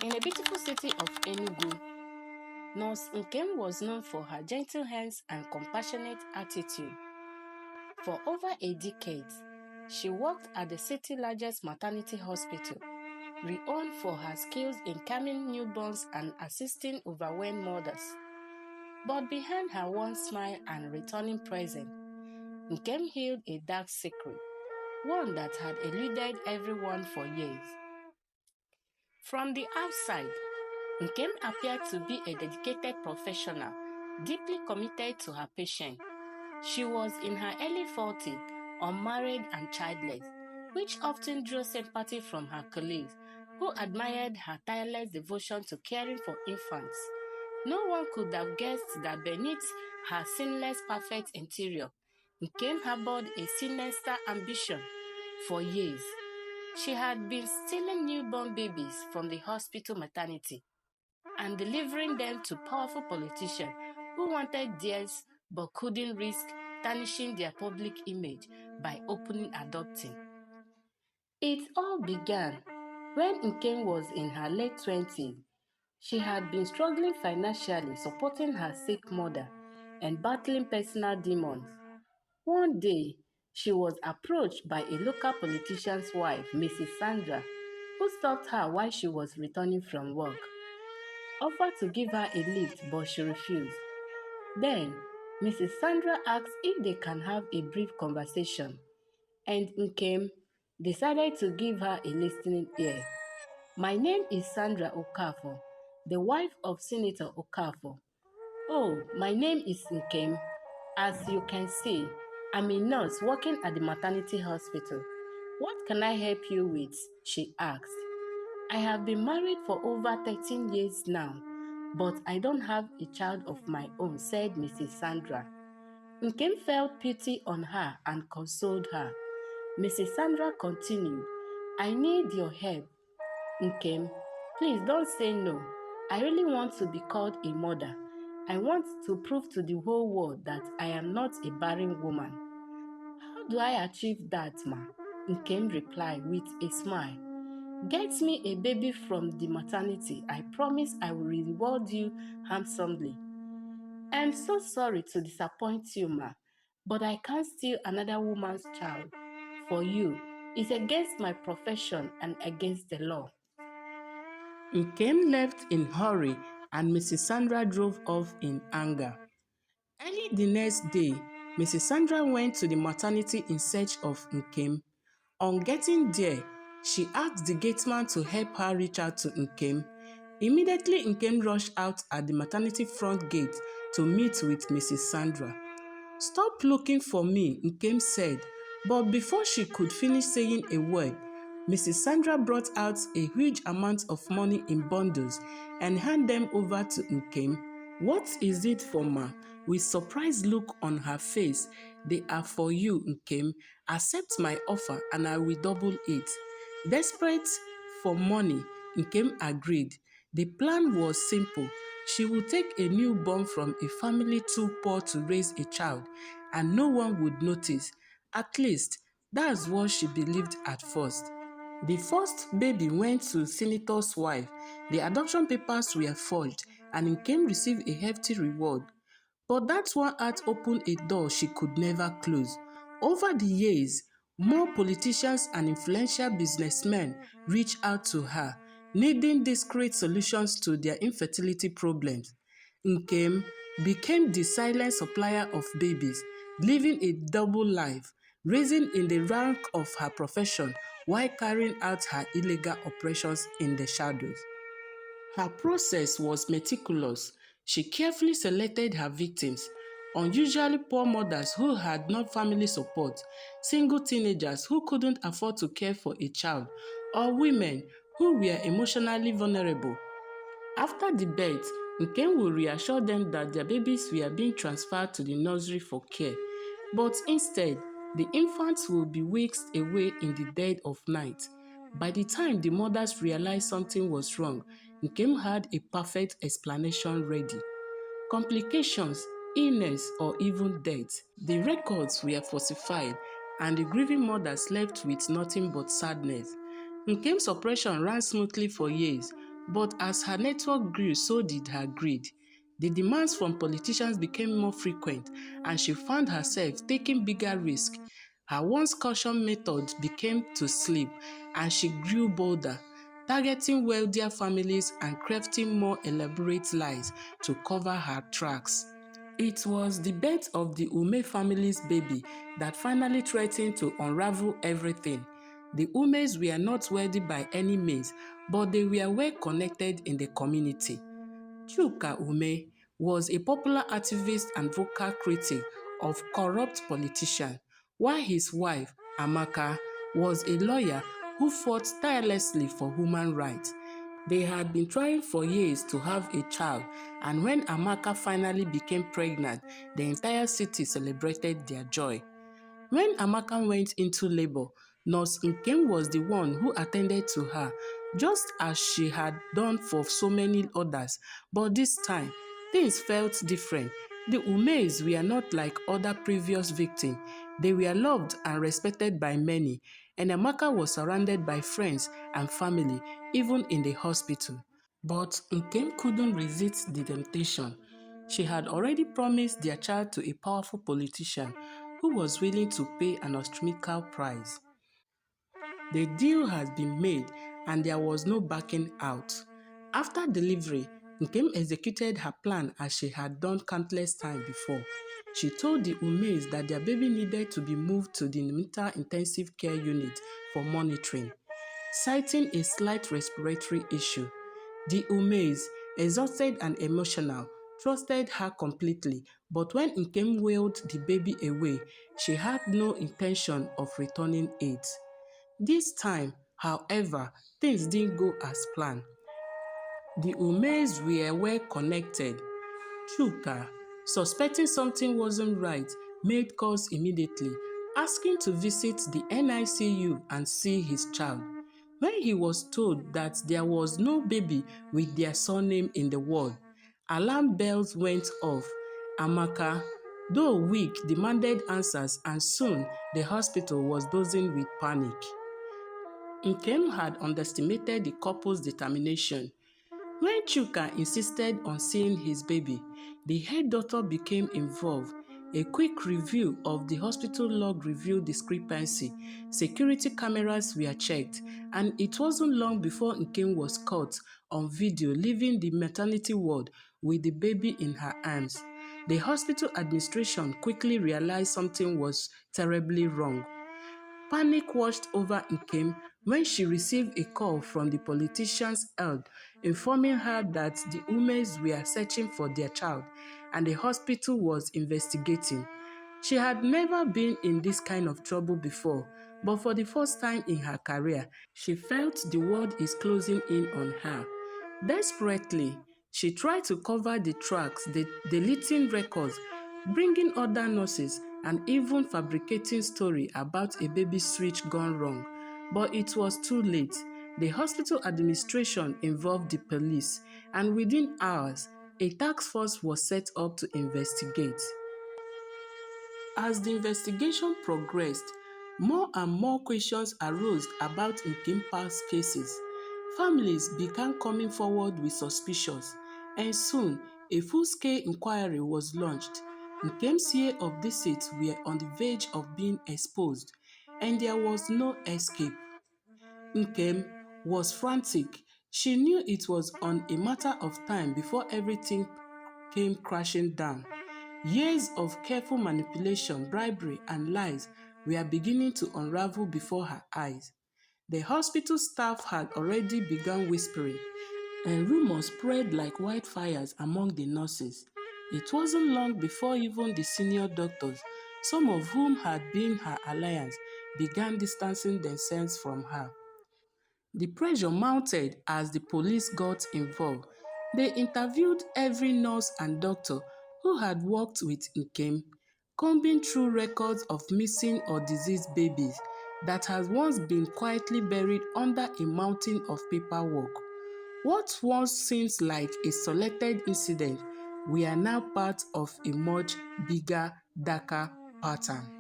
In a beautiful city of Enugu, Nurse Nkem was known for her gentle hands and compassionate attitude. For over a decade, she worked at the city's largest maternity hospital, renowned for her skills in calming newborns and assisting overwhelmed mothers. But behind her warm smile and returning presence, Nkem hid a dark secret, one that had eluded everyone for years. From the outside, Nkem appeared to be a dedicated professional, deeply committed to her patient. She was in her early 40s, unmarried and childless, which often drew sympathy from her colleagues, who admired her tireless devotion to caring for infants. No one could have guessed that beneath her seamless, perfect interior, Nkem harbored a sinister ambition. For years, she had been stealing newborn babies from the hospital maternity and delivering them to powerful politicians who wanted theirs but couldn't risk tarnishing their public image by openly adopting. It all began when Nkem was in her late 20s. She had been struggling financially, supporting her sick mother and battling personal demons. One day, she was approached by a local politician's wife, Mrs. Sandra, who stopped her while she was returning from work, offered to give her a lift, but she refused. Then, Mrs. Sandra asked if they can have a brief conversation, and Nkem decided to give her a listening ear. My name is Sandra Okafor, the wife of Senator Okafor. Oh, my name is Nkem. As you can see, I'm a nurse working at the maternity hospital. What can I help you with? She asked. I have been married for over 13 years now, but I don't have a child of my own, said Mrs. Sandra. Nkem felt pity on her and consoled her. Mrs. Sandra continued, I need your help, Nkem. Please don't say no. I really want to be called a mother. I want to prove to the whole world that I am not a barren woman. How do I achieve that, ma? Nkem replied with a smile. Get me a baby from the maternity. I promise I will reward you handsomely. I'm so sorry to disappoint you, ma, but I can't steal another woman's child for you. It's against my profession and against the law. Nkem left in a hurry and Mrs. Sandra drove off in anger. Early the next day, Mrs. Sandra went to the maternity in search of Nkem. On getting there, she asked the gateman to help her reach out to Nkem. Immediately, Nkem rushed out at the maternity front gate to meet with Mrs. Sandra. Stop looking for me, Nkem said, but before she could finish saying a word, Mrs. Sandra brought out a huge amount of money in bundles and handed them over to Nkem. What is it for, ma? With surprised look on her face. They are for you, Nkem. Accept my offer and I will double it. Desperate for money, Nkem agreed. The plan was simple. She would take a newborn from a family too poor to raise a child, and no one would notice. At least, that's what she believed at first. The first baby went to Senator's wife. The adoption papers were forged, and Nkem received a hefty reward. But that one act opened a door she could never close. Over the years, more politicians and influential businessmen reached out to her, needing discreet solutions to their infertility problems. Nkem became the silent supplier of babies, living a double life, rising in the rank of her profession while carrying out her illegal operations in the shadows. Her process was meticulous. She carefully selected her victims, unusually poor mothers who had no family support, single teenagers who couldn't afford to care for a child, or women who were emotionally vulnerable. After the birth, Nkem will reassure them that their babies were being transferred to the nursery for care, but instead, the infants will be whisked away in the dead of night. By the time the mothers realized something was wrong, Nkem had a perfect explanation ready. Complications, illness, or even death. The records were falsified, and the grieving mothers left with nothing but sadness. Nkem's operation ran smoothly for years, But as her network grew, so did her greed. The demands from politicians became more frequent, and she found herself taking bigger risks. Her once caution methods became to sleep, and she grew bolder, targeting wealthier families and crafting more elaborate lies to cover her tracks. It was the birth of the Ume family's baby that finally threatened to unravel everything. The Umes were not wealthy by any means, but they were well connected in the community. Chuka Ume was a popular activist and vocal critic of corrupt politicians, while his wife, Amaka, was a lawyer who fought tirelessly for human rights. They had been trying for years to have a child, and when Amaka finally became pregnant, the entire city celebrated their joy. When Amaka went into labor, Nurse Nkem was the one who attended to her, just as she had done for so many others. But this time, things felt different. The Umes were not like other previous victims. They were loved and respected by many, and Amaka was surrounded by friends and family, even in the hospital. But Nkem couldn't resist the temptation. She had already promised their child to a powerful politician who was willing to pay an astronomical price. The deal had been made and there was no backing out. After delivery, Nkem executed her plan as she had done countless times before. She told the Umes that their baby needed to be moved to the mental intensive care unit for monitoring, citing a slight respiratory issue. The Umes, exhausted and emotional, trusted her completely, but when Nkem wheeled the baby away, she had no intention of returning it. This time, however, things didn't go as planned. The Umes were well connected. Chuka, suspecting something wasn't right, made calls immediately, asking to visit the NICU and see his child. When he was told that there was no baby with their surname in the ward, alarm bells went off. Amaka, though weak, demanded answers, and soon the hospital was buzzing with panic. Nkem had underestimated the couple's determination. When Chuka insisted on seeing his baby, the head doctor became involved. A quick review of the hospital log revealed discrepancy. Security cameras were checked, and it wasn't long before Nkem was caught on video leaving the maternity ward with the baby in her arms. The hospital administration quickly realized something was terribly wrong. Panic washed over Nkem when she received a call from the politician's elder informing her that the Umes were searching for their child and the hospital was investigating. She had never been in this kind of trouble before, but for the first time in her career, she felt the world is closing in on her. Desperately, she tried to cover the tracks, deleting records, bringing other nurses, and even fabricating story about a baby switch gone wrong. But it was too late. The hospital administration involved the police, and within hours, a task force was set up to investigate. As the investigation progressed, more and more questions arose about Nkem past cases. Families began coming forward with suspicions, and soon a full-scale inquiry was launched. Nkem's years of deceit were on the verge of being exposed, and there was no escape. Nkem was frantic. She knew it was on a matter of time before everything came crashing down. Years of careful manipulation, bribery, and lies were beginning to unravel before her eyes. The hospital staff had already begun whispering, and rumors spread like wildfires among the nurses. It wasn't long before even the senior doctors, some of whom had been her alliance, began distancing themselves from her. The pressure mounted as the police got involved. They interviewed every nurse and doctor who had worked with Nkem, combing through records of missing or deceased babies that had once been quietly buried under a mountain of paperwork. What once seemed like a selected incident, we are now part of a much bigger, darker pattern.